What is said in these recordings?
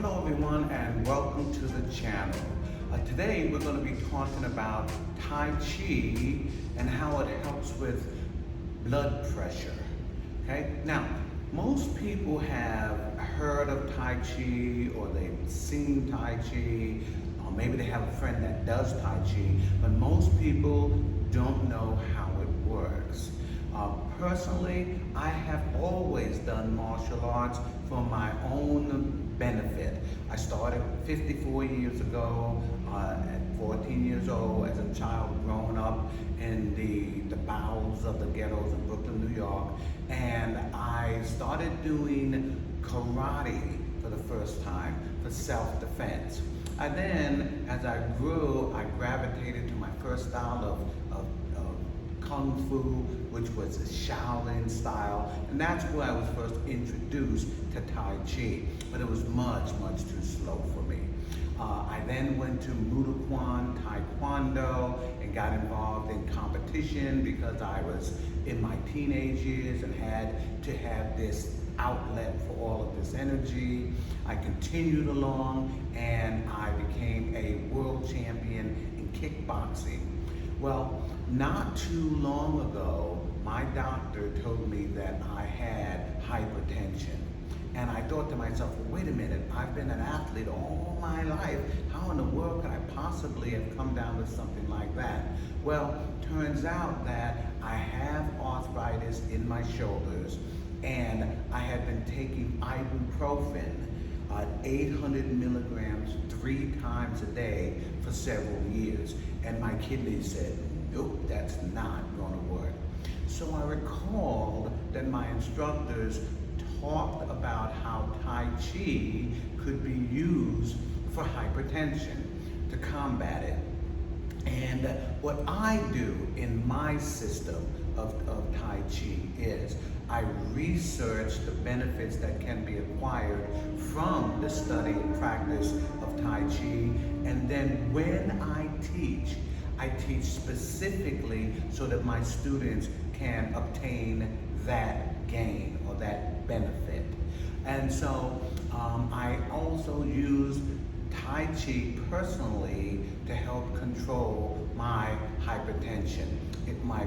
Hello everyone and welcome to the channel. Today we're going to be talking about Tai Chi and how it helps with blood pressure. Okay, now most people have heard of Tai Chi or they've seen Tai Chi or maybe they have a friend that does Tai Chi, but most people don't know how it works. Personally, I have always done martial arts for my own benefit. I started 54 years ago at 14 years old as a child growing up in the bowels of the ghettos in Brooklyn, New York, and I started doing karate for the first time for self-defense. And then as I grew, I gravitated to my first style of Kung Fu, which was a Shaolin style, and that's where I was first introduced to Tai Chi, but it was much too slow for me. I then went to Muay Taekwondo and got involved in competition because I was in my teenage years and had to have this outlet for all of this energy. I continued along and I became a world champion in kickboxing. Well, not too long ago, my doctor told me that I had hypertension. And I thought to myself, well, wait a minute, I've been an athlete all my life. How in the world could I possibly have come down with something like that? Well, turns out that I have arthritis in my shoulders and I had been taking ibuprofen, 800 milligrams 3 times a day for several years. And my kidneys said, nope, that's not going to work. So I recalled that my instructors talked about how Tai Chi could be used for hypertension to combat it. And what I do in my system of Tai Chi is I research the benefits that can be acquired from the study and practice of Tai Chi, and then when I teach specifically so that my students can obtain that gain or that benefit. And so I also use Tai Chi personally to help control my hypertension. My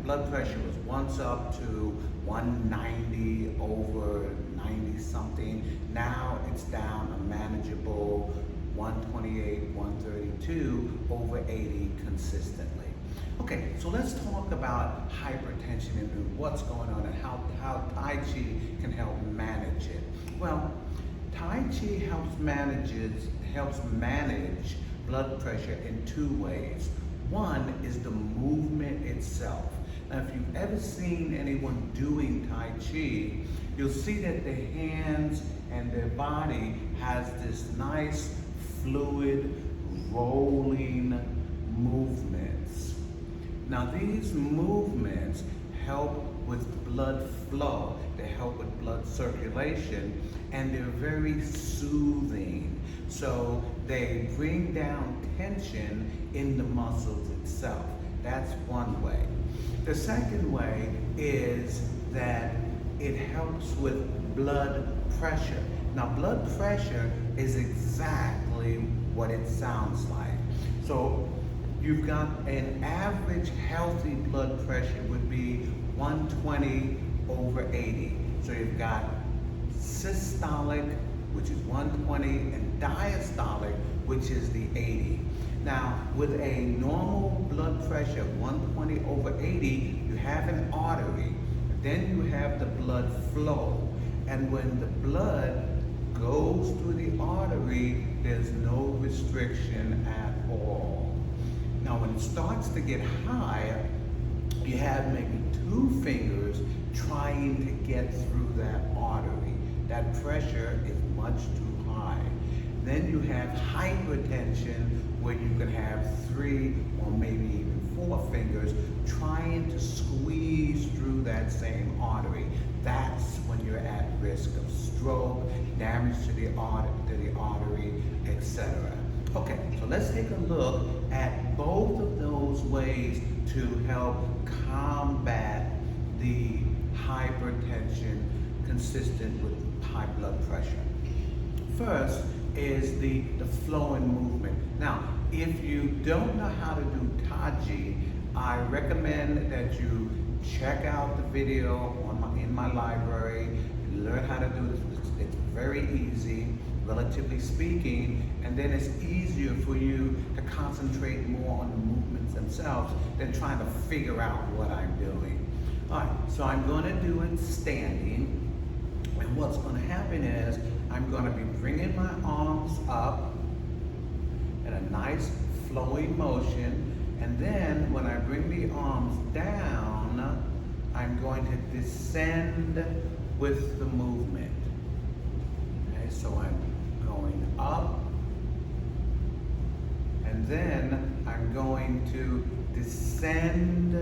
blood pressure was once up to 190 over 90 something. Now it's down a manageable 128, 132 over 80 consistently. Okay, so let's talk about hypertension and what's going on and how Tai Chi can help manage it. Well, Tai Chi helps manage blood pressure in 2 ways. One is the movement itself. Now, if you've ever seen anyone doing Tai Chi, you'll see that their hands and their body has this nice fluid rolling movements. Now these movements help with blood flow, they help with blood circulation, and they're very soothing. So they bring down tension in the muscles itself. That's one way. The second way is that it helps with blood pressure. Now blood pressure is exactly what it sounds like. So you've got an average healthy blood pressure would be 120 over 80. So you've got systolic, which is 120, and diastolic, which is the 80. Now, with a normal blood pressure of 120 over 80, you have an artery. Then you have the blood flow. And when the blood goes through the artery, there's no restriction at all. Now, when it starts to get higher, you have maybe 2 fingers trying to get through that artery. That pressure is much too high. Then you have hypertension, where you can have 3 or maybe even 4 fingers trying to squeeze through that same artery. That's when you're at risk of stroke, damage to the artery, etc. Okay, so let's take a look at both of those ways to help combat the hypertension consistent with high blood pressure. first is the flowing movement. Now, if you don't know how to do Tai Chi, I recommend that you check out the video in my library, learn how to do this. It's very easy, relatively speaking, and then it's easier for you to concentrate more on the movements themselves than trying to figure out what I'm doing. All right, so I'm going to do it standing, and what's going to happen is I'm going to be bringing my arms up in a nice flowing motion, and then when I bring the arms down, I'm going to descend with the movement. Okay, so I'm going up, and then I'm going to descend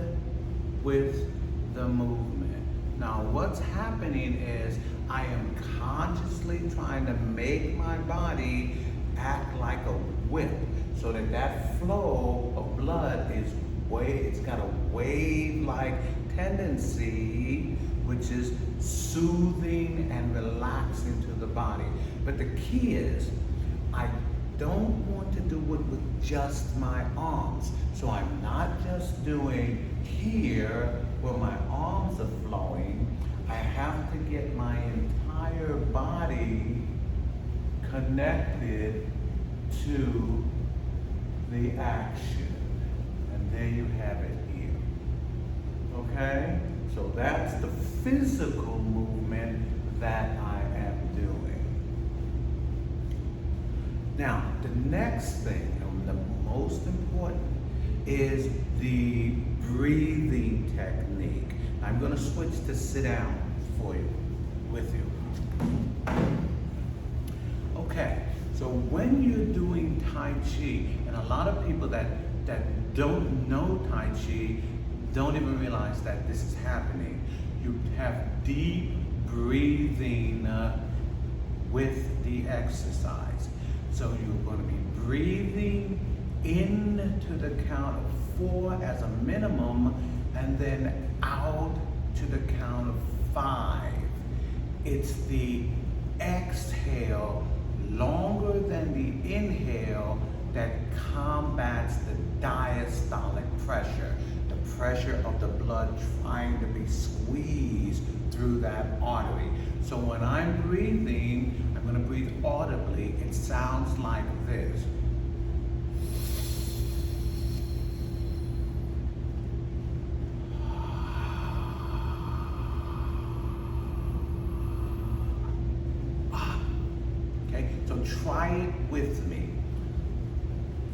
with the movement. Now what's happening is I am consciously trying to make my body act like a whip so that that flow of blood is it's got a wave-like tendency, which is soothing and relaxing to the body. But the key is I don't want to do it with just my arms. So I'm not just doing here where my arms are flowing. I have to get my entire body connected to the action. And there you have it here. Okay? So that's the physical movement that I am doing. Now, the next thing, and the most important, is the breathing technique. I'm going to switch to sit down for you, with you. Okay, so when you're doing Tai Chi, and a lot of people that don't know Tai Chi don't even realize that this is happening. You have deep breathing with the exercise. So you're going to be breathing into the count of 4 as a minimum, and then out to the count of 5. It's the exhale longer than the inhale that combats the diastolic pressure, the pressure of the blood trying to be squeezed through that artery. So when I'm breathing, I'm going to breathe audibly. It sounds like this. Okay, so try it with me.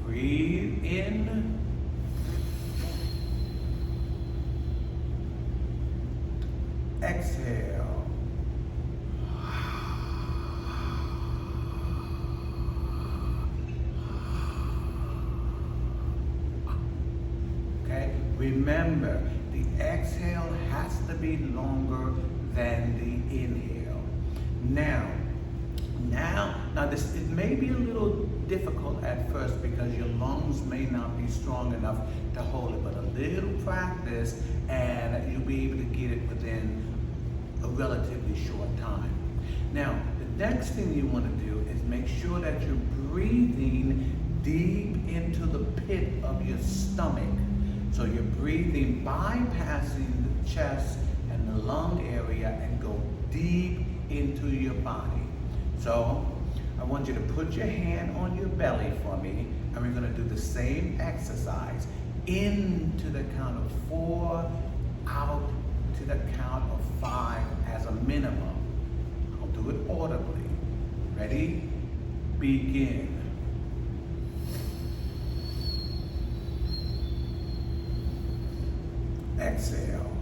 Breathe in. Exhale. Okay, remember, the exhale has to be longer than the inhale. Now this, it may be a little difficult at first because your lungs may not be strong enough to hold it, but a little practice and you'll be able to get it within a relatively short time. Now, the next thing you want to do is make sure that you're breathing deep into the pit of your stomach. So you're breathing, bypassing the chest and the lung area, and go deep into your body. So I want you to put your hand on your belly for me, and we're going to do the same exercise. Into the count of 4, out to the count of 5 as a minimum. I'll do it audibly. Ready? Begin. Exhale.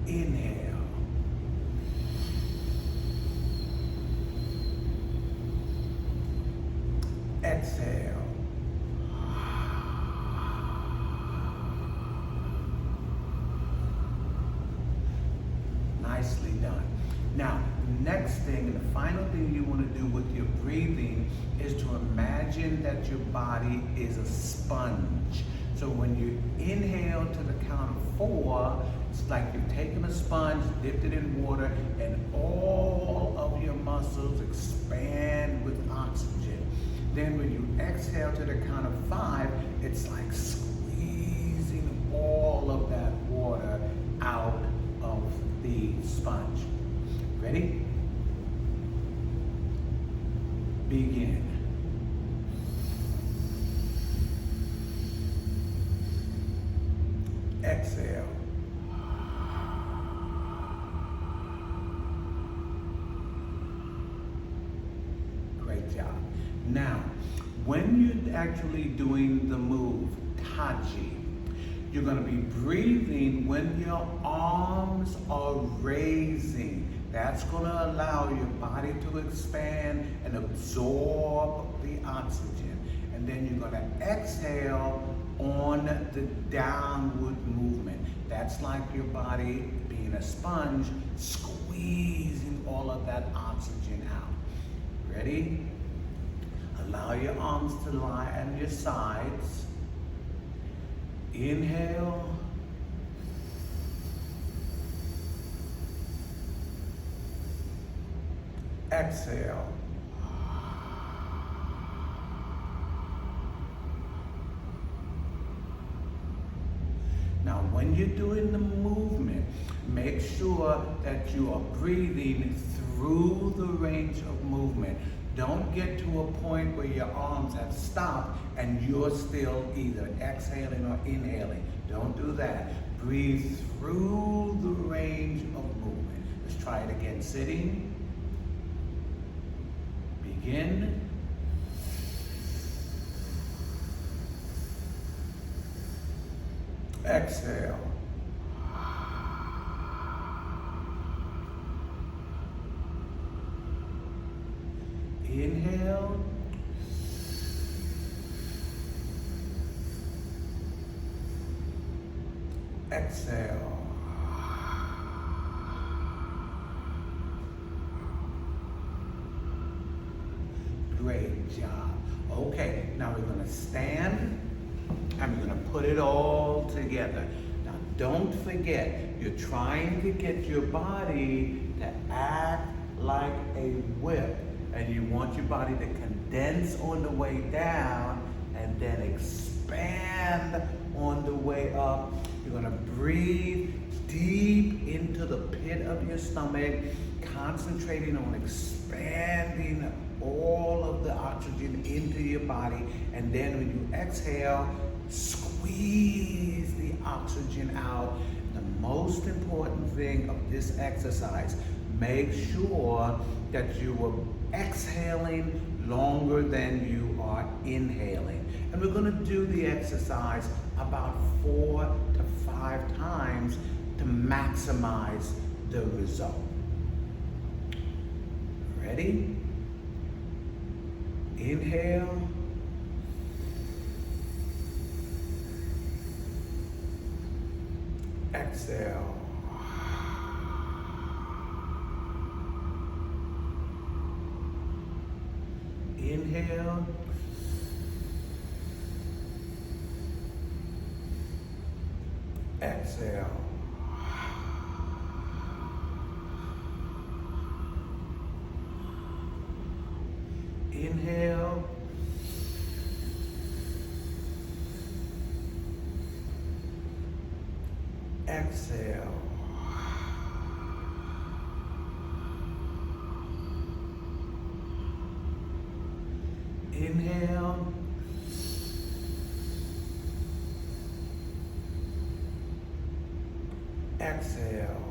Inhale. Exhale. Nicely done. Now, the next thing, the final thing you want to do with your breathing is to imagine that your body is a sponge. So when you inhale to the count of 4, it's like you've taken a sponge, dipped it in water, and all of your muscles expand with oxygen. Then when you exhale to the count of 5, it's like squeezing all of that water out of the sponge. Ready? Begin. Exhale. Great job. Now, when you're actually doing the move, Tai Chi, you're going to be breathing when your arms are raising. That's going to allow your body to expand and absorb the oxygen. And then you're going to exhale on the downward movement. That's like your body being a sponge, squeezing all of that oxygen out. Ready? Allow your arms to lie on your sides. Inhale. Exhale. Now, when you're doing the movement, make sure that you are breathing through the range of movement. Don't get to a point where your arms have stopped and you're still either exhaling or inhaling. Don't do that. Breathe through the range of movement. Let's try it again. Sitting. Begin. Exhale. Inhale. Exhale. Great job. Okay, now we're going to stand and we're going to put it all together. Now don't forget, you're trying to get your body to act like a whip. And you want your body to condense on the way down and then expand on the way up. You're going to breathe deep into the pit of your stomach, concentrating on expanding all of the oxygen into your body. And then when you exhale, squeeze the oxygen out. The most important thing of this exercise, make sure that you are exhaling longer than you are inhaling. And we're going to do the exercise about 4 to 5 times to maximize the result. Ready? Inhale. Exhale. Inhale. Exhale. Inhale. Exhale. Inhale. Exhale.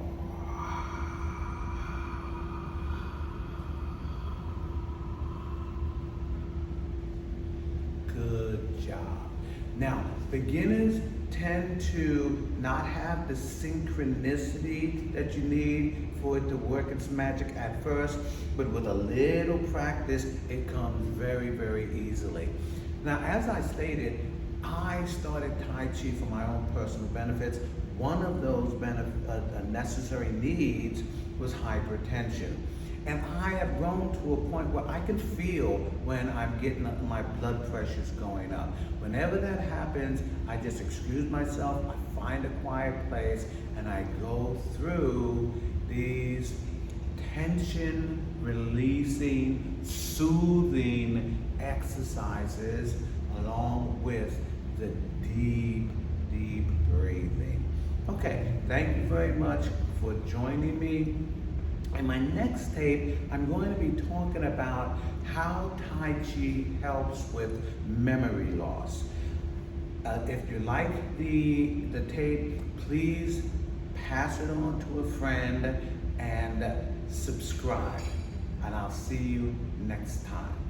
Good job. Now, beginners tend to not have the synchronicity that you need for it to work its magic at first, but with a little practice, it comes very, very easily. Now, as I stated, I started Tai Chi for my own personal benefits. One of those necessary needs was hypertension. And I have grown to a point where I can feel when I'm getting my blood pressure's going up. Whenever that happens, I just excuse myself, I find a quiet place, and I go through these tension releasing, soothing exercises along with the deep, deep breathing. Okay, thank you very much for joining me. In my next tape, I'm going to be talking about how Tai Chi helps with memory loss. If you like the tape, please pass it on to a friend and subscribe. And I'll see you next time.